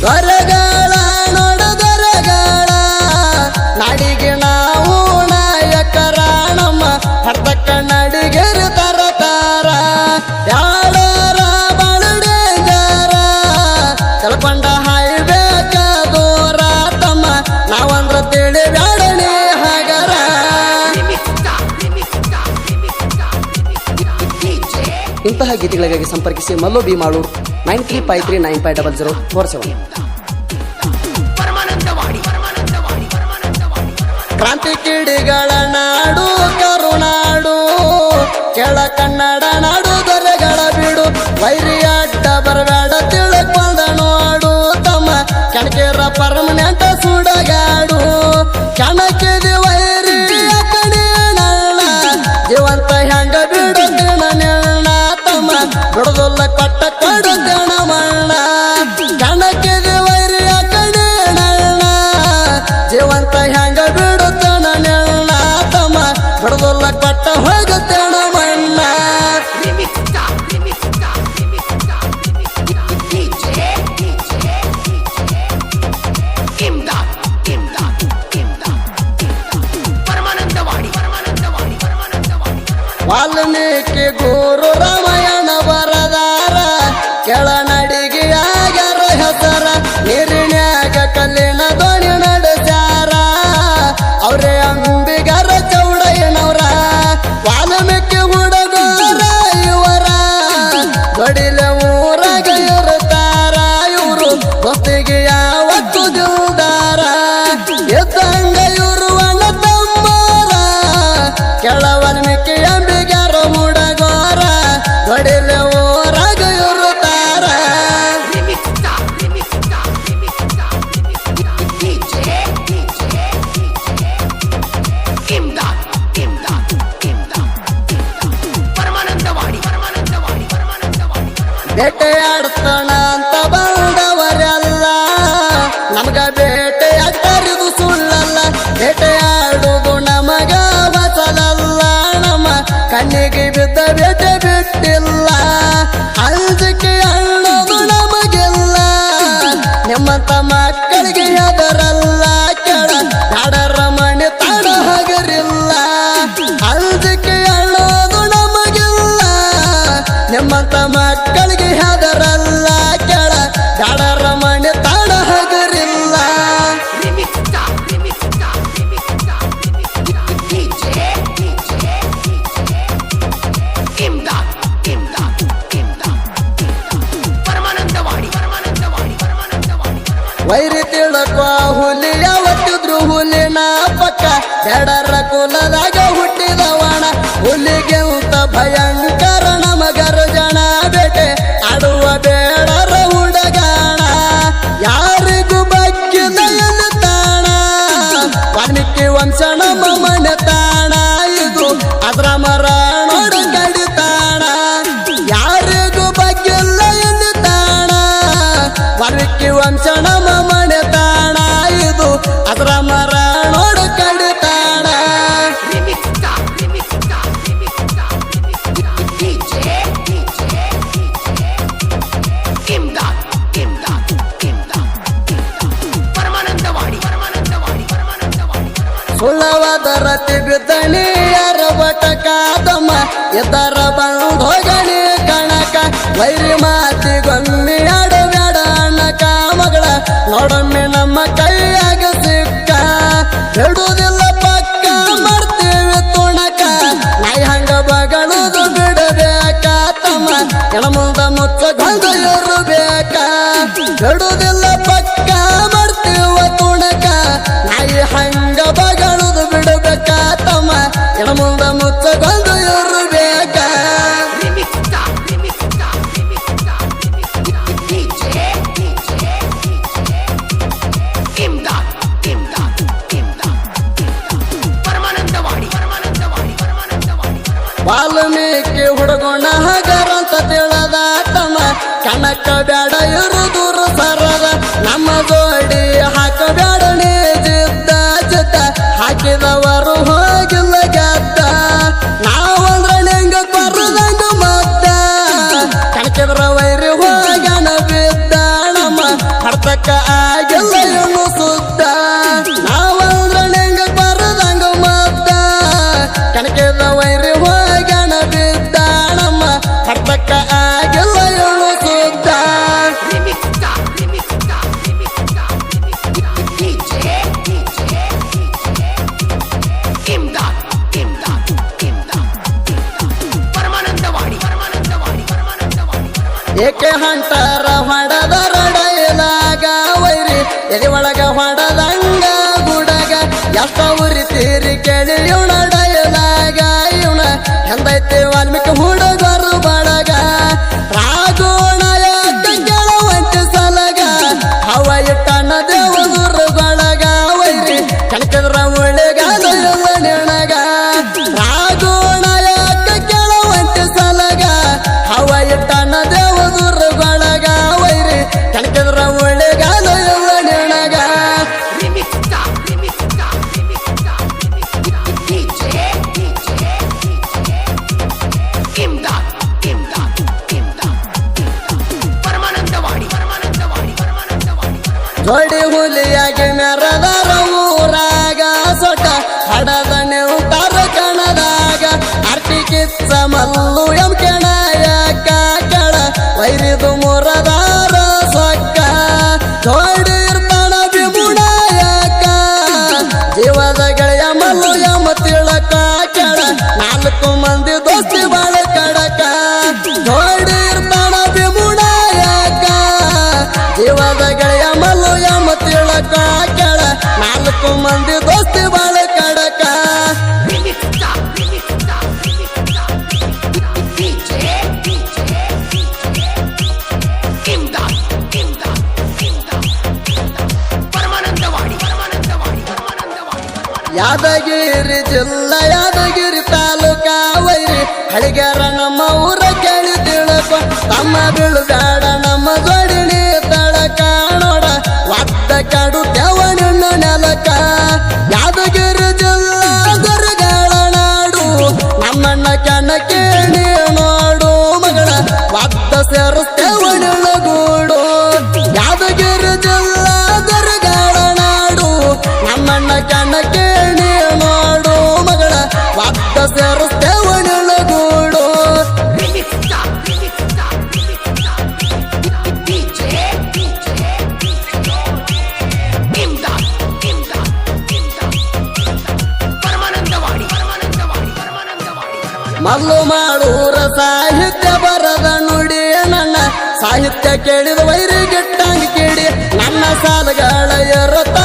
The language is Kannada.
ದೊರೆಗಳ ನೋಡ ದೊರೆಗಳ ನಾಡಿಗೆ ನಾವು ನಾಯಕರ ನಮ್ಮ ಹರ್ತ ಕನ್ನಡಿಗರು ತರತಾರ ಯಾಳರ ಬಳಡೇಜರ ಕಲ್ಕೊಂಡ ಹಾಯ್ಬೇಕ ದೂರ ತಮ್ಮ ನಾವಂದ್ರ ತಿಳಿ ಬ್ಯಾಡಣಿ ಹಗರ. ಇಂತಹ ಗೀತೆಗಳಿಗಾಗಿ ಸಂಪರ್ಕಿಸಿ ಮಲ್ಲು ಬಿ ಮಾಳೂರ್ 9353950047. ಕ್ರಾಂತಿ ಕಿಡಿಗಳ ನಾಡು ಕರುನಾಡು ಕೆಳ ಕನ್ನಡ ನಾಡು ದೊರೆಗಳ ಬಿಡು ವೈರಿ ಅಡ್ಡ ಬರಬೇಡ ತಿಳ್ಕೊಂಡ ನೋಡು ತಮ್ಮ ಕಣಕೇರ ಪರ್ಮನೆಂಟ್ ಸುಡಗಾಡು ಕಣಕಿದಿ ವೈರಿ ಕಣಿ ನಳ್ಳ ಜೀವಂತ ಹೆಂಗ ಬಿಡು ದಿನ ನೆಳ್ಳ ತಮ್ಮ ಬಿಡುದಲ್ಲ ಕೊಟ್ಟ ಕೊಡು ದಿನ ಮಣ್ಣ ಕಣಕಿದಿ ವೈರಿ ಕಣಿ ನಳ್ಳ ಜೀವಂತ ಹೆಂಗ ಬಿಡುತ್ತಣ ನೆಳ್ಳ ತಮ್ಮ ಬಿಡುದಲ್ಲ ಕೊಟ್ಟ ಹೋಗುತ್ತಣ ಮಣ್ಣ. ವಾಲ್ಮೀಕಿ ಗುರು ರಾಮಾಯಣ ಬರದಾರ ಕೆಳ ನಡಿಗೆ ಆಗ್ಯಾರ ಹೆಸರ ನೀರಿನ್ಯಾಗ ಕಲ್ಲಿನ ದೋಣಿ ನಡೆಸ್ಯಾರ ಅವ್ರೇ ಅಂಬಿಗರ ಚೌಡಯ್ಯನವ್ರ ವಾಲ್ಮೀಕಿ ಹುಡುಗರ ಇವರ ದೊಡಿಲೆ ಊರಾಗ ಇರುತ್ತಾರ ಇವರು ಹೊತ್ತಿಗೆ ಯಾವತ್ತು ದಿಲ್ದಾರ ಎದ್ದಂಗ ಇವರು ಅಣ್ಣ ತಮ್ಮರ ಕೆಳ ವಾಲ್ಮೀಕಿ ಅಂಬಿಗರ ಹುಡುಗರ ದೊಡಿಲೆ ಊರಾಗ ಇರುತ್ತಾರ. ಬೇಟೆಯಾಡ್ತಾನ ಅಂತ ಬಂದವರೆಲ್ಲ ನಮಗ ಬೇಟೆ ಅಟ್ಟರಿದು ಸುಳ್ಳಲ್ಲ ಬೇಟೆಯಾಡುವುದು ನಮಗ ವಸಲಲ್ಲ ನಮ್ಮ ಕಣ್ಣಿಗೆ ಬಿದ್ದ ಬೇಟೆ ಬಿಟ್ಟಿಲ್ಲ ಅಂಜಿಕೆ ಅನ್ನೋದು ನಮಗೆಲ್ಲ ನಿಮ್ಮಂತ ಮಕ್ಕಳಿಗೆ ಹೆದರಲ್ಲ ಕೆಳ ನಾಡರ ಮನೆ ತಾಡ ಹಗರಿಲ್ಲ ಅಂಜಿಕೆ ಅನ್ನೋದು ನಮಗೆಲ್ಲ ನಿಮ್ಮಂತ ಮಕ್ಕಳಿಗೆ ಹೆದರಲ್ಲ ಕೆಳ ನಾಡರ ಮನೆ ತಾಡ ಹಗರಿಲ್ಲ. ವೈರಿ ತಿಳಕೋ ಹುಲಿ ಯಾವತ್ತಿದ್ರು ಹುಲಿನ ಪಕ್ಕ ಎಡರ ಕುಲದಾಗ ಹುಟ್ಟಿದವಣ ಹುಲಿಗೆ ಅಂತ ಭಯಂಕರ ನಮಗರ ಜನ ಬೇಟೆ ಆಡುವ ಬೇಡರ ಹುಡುಗಾಣ ಯಾರಿಗೂ ಬಗ್ಗಿದ ಎನ್ನುತ್ತಾಣ ವಾಲ್ಮೀಕಿ ವಂಶ ನಮ್ಮ ಮನೆ ತಾಣ ಇದು ಅದ್ರ ಮರ ನೋಡು ಕಡಿತಾಣ ಯಾರಿಗೂ ಬಗ್ಗಿಲ್ಲ ಎನ್ನುತ್ತಾಣ ವಾಲ್ಮೀಕಿ ವಂಶ ನಮ್ಮ ಮನೆ ತಾಣ ಇದು ಅದ್ರ ಮರ ನೋಡು ಕಡಿತಾಣ. ಸುಳ್ಳವಾದ ರತಿ ಬಿದ್ದಣಿ ಯಾರ ಬಟಕಾದಮ್ಮ ಎದರ ಬಂದೋಗಣಿ ಕಣಕ ವೈರಿ ಮಾತಿಗೊಮ್ಮೆ ಆಡಬೇಡ ಅಣ್ಣಕ ಮಗಳ ನೋಡೊಮ್ಮೆ ನಮ್ಮ ಕೈಯಾಗ ಸಿಕ್ಕ ಬಿಡುವುದಿಲ್ಲ ಪಕ್ಕ ಮಾಡ್ತೇವೆ ತುಣಕ ನಾಯಿ ಹಂಗ ಬಗಳುದು ಬಿಡಬೇಕ ತಮ್ಮ ಕೆಳ ಮುಂದ ಮುಚ್ಚಗೊಂಡು ಇರಬೇಕ ಬಿಡುವುದಿಲ್ಲ ಪಕ್ಕ ಮಾಡ್ತೇವ ತುಣಕ ನಾಯಿ ಹಂಗ ಬಗಳುದು ಬಿಡಬೇಕ ತಮ್ಮ ಕೆಳ ಮುಂದ ಮುಚ್ಚಗೊಂಡು ಇರಬೇಕ. ವಾಲ್ಮೀಕಿ ಹುಡುಗೋಣ ಹಗರಂತ ತಿಳದ ತಮ್ಮ ಕನಕ ಬ್ಯಾಡ ಇರು ದೂರ ಸರದ ನಮ್ಮ ಜೋಡಿ ಹಾಕ ಏಕೆ ಹೊಂಟಾರ ಹೊಡದರ ಡೈಲಾಗ ವೈರಿ ಎದೆ ಒಳಗ ಹೊಡದಂಗ ಗುಡಗ ಎಷ್ಟ ಉರಿತೀರಿ ಕೇಳಿ ಇವನ ಡೈಲಾಗ ಇವನ ಎಂದೈತಿ ವಾಲ್ಮೀಕಿ ಹುಡುಗರು ಬಡಗ ರಾಗೋಣ ಯಾಕೆ ಗೆಳವಂತ ಸಲಗ ಹವ ಇಟ್ಟನ ದೇವರು ಬಳಗ ವೈರಿ ಕಣಕದ್ರ ಒಳ್ಳೆಗಾಲ ನೆಣಗ ರಾಗೋಣ ಯಾಕೆ ಗೆಳವಂತ ಸಲಗ ಹವ ಇಟ್ಟನ ದೇವರು ಬಳಗ ವೈರಿ ಕಣಕದ್ರ ಒಳ್ಳೆಗಾಲ ನೆಣಗ ಜೋಡಿ ಹುಲಿಯಾಗಿ ಮೆರದರ ಊರಾಗ ಸೊಟ ಹಡದ ನೆವುಟಾರ ಕಣದಾಗ ಅರ್ಟಿ ಕಿಚ್ಚ ಮಲ್ಲು ಎಂ ಕೆಣಯಕ ಕೆಳ ವೈರಿದು ಮುರದಾರ ಸೊಕ್ಕ ಜೋಡಿ ಇರ್ತಾನ ಬಿಬುಣಯಕ ಜೀವದ ಗೆಳೆಯ ಮಲ್ಲು ಎಂ ತಿಳಕ ಕೆಳ 4 ಮಂದಿ ದೋಸ್ತಿ ಬಾಳ ಕಡಕ ಜೋಡಿ ಇರ್ತಾನ ಬಿಬುಣಯಕ ಜೀವದ ಗೆಳೆಯ ಮಲ್ಲು ಎಂ ತಿಳಕ ಕೆಳ 4 ಮಂದಿ ದೋಸ್ತಿ ಬಾಳ ಕಡಕ ಯಾದಗಿರಿ ಜಿಲ್ಲಾ ಯಾದಗಿರಿ ತಾಲೂಕ ವೈರಿ ಹಳಿಗಾರ ನಮ್ಮ ಊರ ಕೇಳಿ ತಿಳಕ ತಮ್ಮ ಬೀಳುಗಾಡ ನಮ್ಮ ಜೋಡಿನಿ ತಳಕ ನೋಡ ಒತ್ತ ಕಾಡು ದೇವನನ್ನು ನೆಲಕ ಯಾದಗಿರಿ ಜಿಲ್ಲಾ ಗರಗಾಳ ನಾಡು ನಮ್ಮಣ್ಣ ಕಣ್ಣ ಕೇಳಿ ನೋಡು ಮಗಳ ಒತ್ತ ಸೇರಿಸ್ತೇವನಲ್ಲ ಗೂಡು ಯಾದಗಿರಿ ಜಿಲ್ಲಾ ಗರಗಾಳ ನಾಡು ನಮ್ಮಣ್ಣ ಕಣ್ಣ ಕೇಳಿ ನೋಡು ಮಗಳ ಒತ್ತ ಸೇರಿಸ್ತೇವನಲ್ಲ ಗೂಡು ಮಲ್ಲು ಮಾಡೂರ ಸಾಹಿತ್ಯ ಬರದ ನುಡಿ ನನ್ನ ಸಾಹಿತ್ಯ ಕೇಳಿದ ವೈರಿ ಗಿಟ್ಟಂಗ ಕೇಳಿ ನನ್ನ ಸಾಲಗಳ ಇರುತ್ತ